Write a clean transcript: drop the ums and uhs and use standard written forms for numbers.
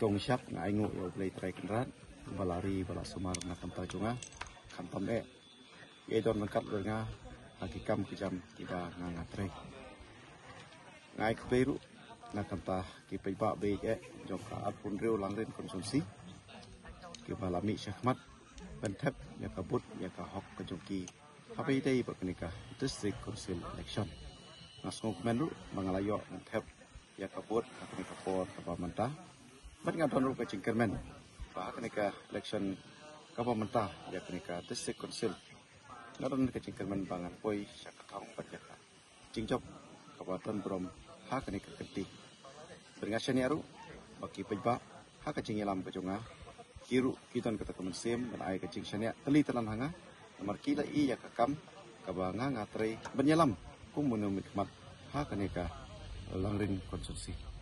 Tong siap ngai ngu yo play try kenrat balari bala sumar na kampa junga kampam ye don mengkap denga hakikam kejam tidak ngatre ngai keperu na kampa ki peiba be jok ka pun riu langren konsumsi ki balami syahmat bentep ya kabut ya ka hok kejoki hapai dei baknika district council election nasong menru mangalayo bentep ya kabut haknika por kapamenta Bat nga donor ka Cingkermen, bahkan ka election kapamenta ya kenika district council. Ngaron ka Cingkermen bangan poi sa katong pajaka. Cingjob kabupaten Brom ha kenika kenti. Beringasya ni aru baki pejba ha ka cingilam ka jonga. Kiru kiton kata kemensim dan ai ka cingsanya teli telan hanga. Nomor kila I ya kakam kabanga ngatre benyalam kum menumit mat ha kenika langring konsumsi.